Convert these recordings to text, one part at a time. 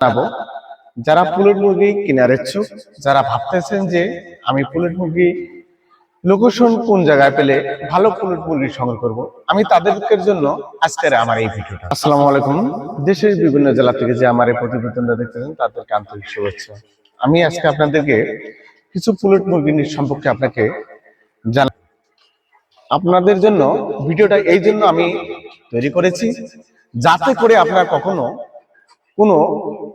জানাবো যারা পুলেট মুরগি কেনার ইচ্ছুক, যারা ভাবতেছেন যে আমি পুলেট মুরগি লোকেশন কোন জায়গায় পেলে ভালো পুলেট মুরগি সংগ্রহ করব, আমি তাদের জন্য আজকের আমার এই ভিডিওটা। আসসালামু আলাইকুম। দেশের বিভিন্ন জেলা থেকে যে আমার এই প্রতিবেদনটা দেখতেছেন তাদেরকে আন্তরিক শুভেচ্ছা। আমি আজকে আপনাদেরকে কিছু পুলেট মুরগি সম্পর্কে আপনাকে জানাবো। আপনাদের জন্য ভিডিওটা এই জন্য আমি তৈরি করেছি যাতে করে আপনারা কখনো কোনো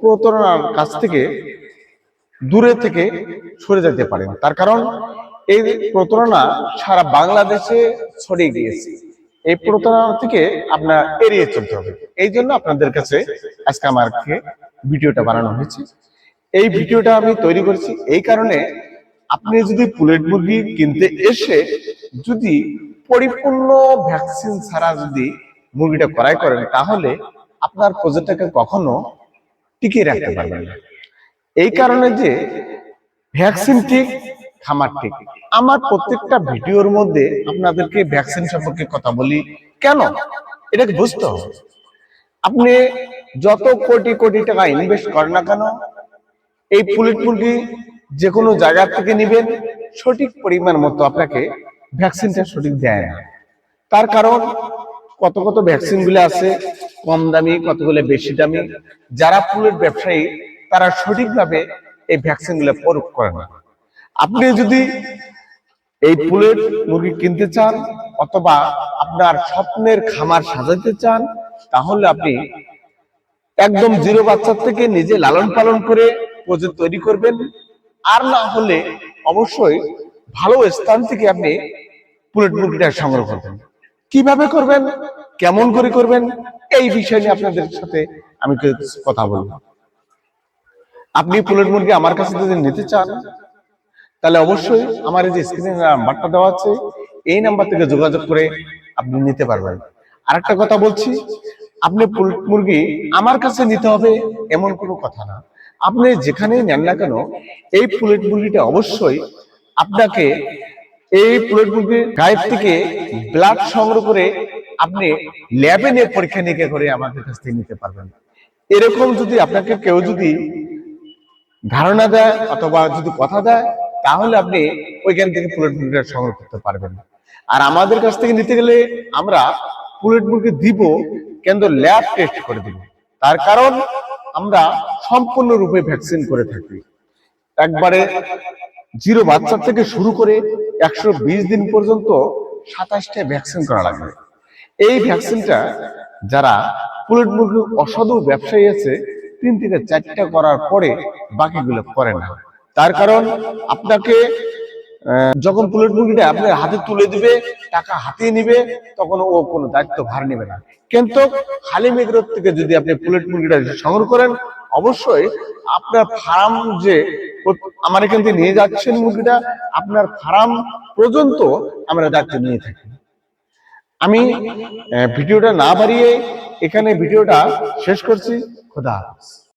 প্রতারণার কাছ থেকে দূরে থেকে সরে যেতে পারেন। তার কারণ এই প্রতারণা সারা বাংলাদেশে ছড়িয়ে গিয়েছে। এই প্রতারণা থেকে আপনার এড়িয়ে চলতে হবে। এই জন্য আপনাদের কাছে আজকে আমাকে ভিডিওটা বানানো হয়েছে। এই ভিডিওটা আমি তৈরি করেছি এই কারণে, আপনি যদি পুলেট মুরগি কিনতে এসে যদি পরিপূর্ণ ভ্যাকসিন ছাড়া যদি মুরগিটা ক্রয় করেন, তাহলে আপনার প্রজেক্টটাকে কখনো টিকিয়ে রাখতে পারবেন না। এই কারণে যে ভ্যাকসিন ঠিক, খামার ঠিক। আমার প্রত্যেকটা ভিডিওর মধ্যে আপনাদেরকে ভ্যাকসিন সম্পর্কে কথা বলি কেন, এটাকে বুঝতে হবে। আপনি যত কোটি কোটি টাকা ইনভেস্ট করেন না কেন, এই পুলেট মুরগি যে কোনো জায়গা থেকে নেবেন, সঠিক পরিমাণ মতো আপনাকে ভ্যাকসিনটা সঠিক দেয় না। তার কারণ কত কত ভ্যাকসিন গুলো আছে কম দামি, কতগুলো বেশি দামি। যারা পুলেট ব্যবসায়ী তারা সঠিকভাবে এই ভ্যাকসিন গুলো প্রয়োগ করে না। আপনি যদি এই পুলেট মুরগি কিনতে চান অথবা আপনার স্বপ্নের খামার সাজাতে চান, তাহলে আপনি একদম জিরো বাচ্চা থেকে নিজে লালন পালন করে প্রজেক্ট তৈরি করবেন। আর না হলে অবশ্যই ভালো স্থান থেকে আপনি পুলেট মুরগিটা সংগ্রহ করবেন। কিভাবে করবেন, কেমন করে করবেন, এই বিষয় নিয়ে আপনাদের সাথে আমি কথা বলবো। আপনি পুলেট মুরগি আমার কাছে যদি নিতে চান, তাহলে অবশ্যই আমার এই যে স্ক্রিনে নাম্বারটা দেওয়া আছে, এই নাম্বার থেকে যোগাযোগ করে আপনি নিতে পারবেন। আরেকটা কথা বলছি, আপনি পুলেট মুরগি আমার কাছে নিতে হবে এমন কোনো কথা না। আপনি যেখানেই নেন না কেন, এই পুলেট মুরগিটা অবশ্যই আপনাকে এই পুলেট মুরগির গায়ের থেকে ব্লাড সংগ্রহ করে আপনি ল্যাবে নিয়ে পরীক্ষা নিরীক্ষা করে আমাদের কাছ থেকে নিতে পারবেন। এরকম যদি আপনাকে কেউ যদি ধারণা দেয় অথবা যদি কথা দেয়, তাহলে আপনি ওইখান থেকে পুলেট মুরগিটা সংগ্রহ করতে পারবেন। আর আমাদের কাছ থেকে নিতে গেলে আমরা পুলেট মুরগি দিব, কিন্তু ল্যাব টেস্ট করে দিব। তার কারণ আমরা সম্পূর্ণরূপে ভ্যাকসিন করে থাকি। একবারে জিরো বাচ্চা থেকে শুরু করে 120 দিন পর্যন্ত 27টা ভ্যাকসিন করা লাগবে। এই ভ্যাকসিনটা যারা পুলেট মুরগি অসাধু ব্যবসায়ী আছে 3 থেকে 4টা করার পরে বাকিগুলো করে না। তার কারণ আপনাকে যখন পুলেট মুরগিটা আপনার হাতে তুলে দিবে, টাকা হাতিয়ে নিবে, তখন ও কোনো দায়িত্ব ভার নেবে না। কিন্তু খালি মেঘরোড থেকে যদি আপনি পুলেট মুরগিটা সংগ্রহ করেন, অবশ্যই আপনার ফার্ম যে আমার এখান থেকে নিয়ে যাচ্ছেন মুরগিটা, আপনার ফার্ম পর্যন্ত আমরা দায়িত্ব নিয়ে থাকি। আমি ভিডিওটা না বাড়িয়ে এখানে ভিডিওটা শেষ করছি। খোদা হাফেজ।